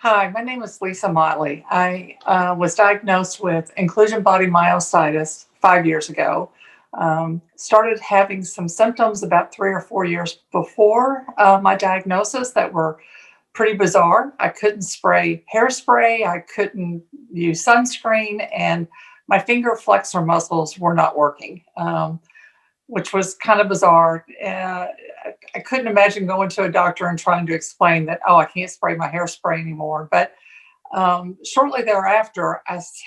Hi, my name is Lisa Motley. I was diagnosed with inclusion body myositis 5 years ago. Started having some symptoms about 3 or 4 years before my diagnosis that were pretty bizarre. I couldn't spray hairspray, I couldn't use sunscreen, and my finger flexor muscles were not working, which was kind of bizarre. I couldn't imagine going to a doctor and trying to explain that, oh, I can't spray my hairspray anymore. But shortly thereafter,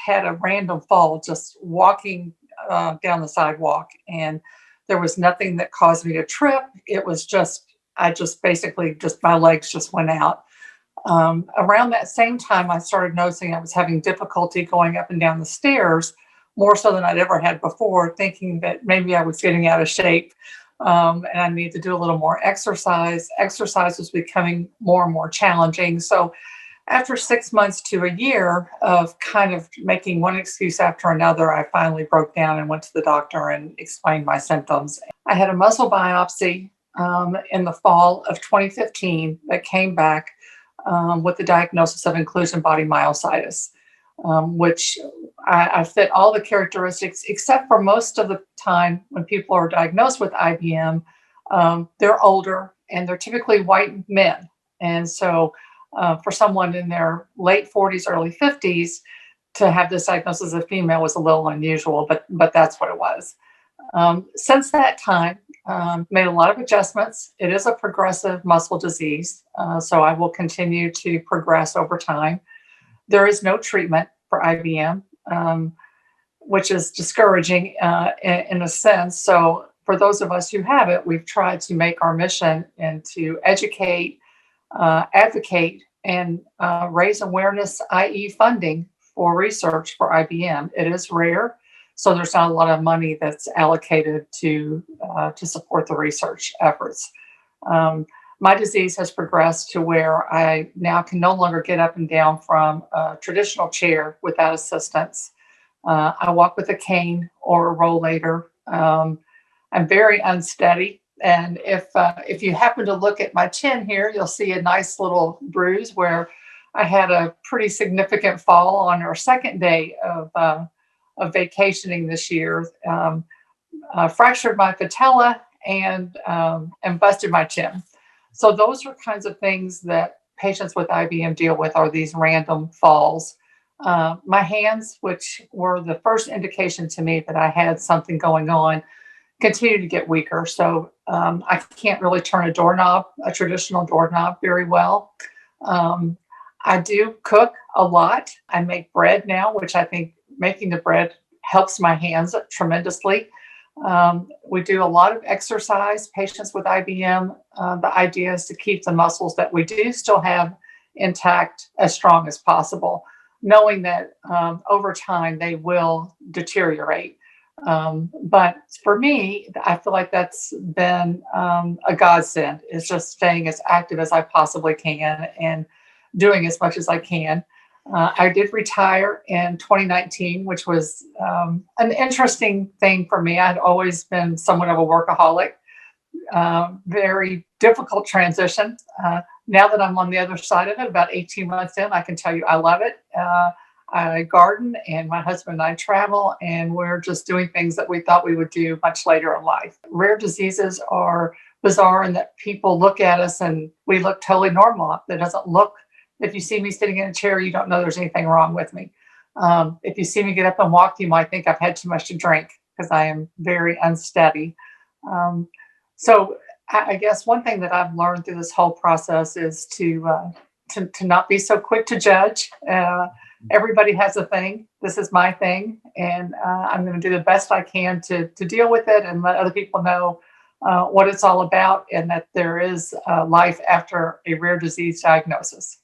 had a random fall just walking down the sidewalk, and there was nothing that caused me to trip. It was just, I just basically just my legs just went out. Around that same time, I started noticing I was having difficulty going up and down the stairs more so than I'd ever had before, thinking that maybe I was getting out of shape and I need to do a little more exercise. Exercise was becoming more and more challenging. So after 6 months to a year of kind of making one excuse after another, I finally broke down and went to the doctor and explained my symptoms. I had a muscle biopsy in the fall of 2015 that came back with the diagnosis of inclusion body myositis, which I fit all the characteristics, except for most of the time when people are diagnosed with IBM, they're older and they're typically white men. And so for someone in their late 40s, early 50s, to have this diagnosis as a female was a little unusual, but that's what it was. Since that time, made a lot of adjustments. It is a progressive muscle disease, so I will continue to progress over time. There is no treatment for IBM, which is discouraging in a sense. So for those of us who have it, we've tried to make our mission and to educate, advocate, and raise awareness, i.e., funding for research for IBM. It is rare, so there's not a lot of money that's allocated to support the research efforts. My disease has progressed to where I now can no longer get up and down from a traditional chair without assistance. I walk with a cane or a rollator. I'm very unsteady. And if you happen to look at my chin here, you'll see a nice little bruise where I had a pretty significant fall on our second day of vacationing this year. Fractured my patella and busted my chin. So those are kinds of things that patients with IBM deal with, are these random falls. My hands, which were the first indication to me that I had something going on, continue to get weaker. So I can't really turn a traditional doorknob very well. I do cook a lot. I make bread now, which I think making the bread helps my hands tremendously. We do a lot of exercise. Patients with IBM, the idea is to keep the muscles that we do still have intact as strong as possible, knowing that over time they will deteriorate. But for me, I feel like that's been a godsend. It's just staying as active as I possibly can and doing as much as I can. I did retire in 2019, which was an interesting thing for me. I'd always been somewhat of a workaholic, very difficult transition. Now that I'm on the other side of it, about 18 months in, I can tell you I love it. I garden, and my husband and I travel, and we're just doing things that we thought we would do much later in life. Rare diseases are bizarre in that people look at us and we look totally normal. That doesn't look, if you see me sitting in a chair, you don't know there's anything wrong with me. If you see me get up and walk, you might think I've had too much to drink because I am very unsteady. So I guess one thing that I've learned through this whole process is to not be so quick to judge. Everybody has a thing. This is my thing, and I'm going to do the best I can to deal with it and let other people know what it's all about, and that there is life after a rare disease diagnosis.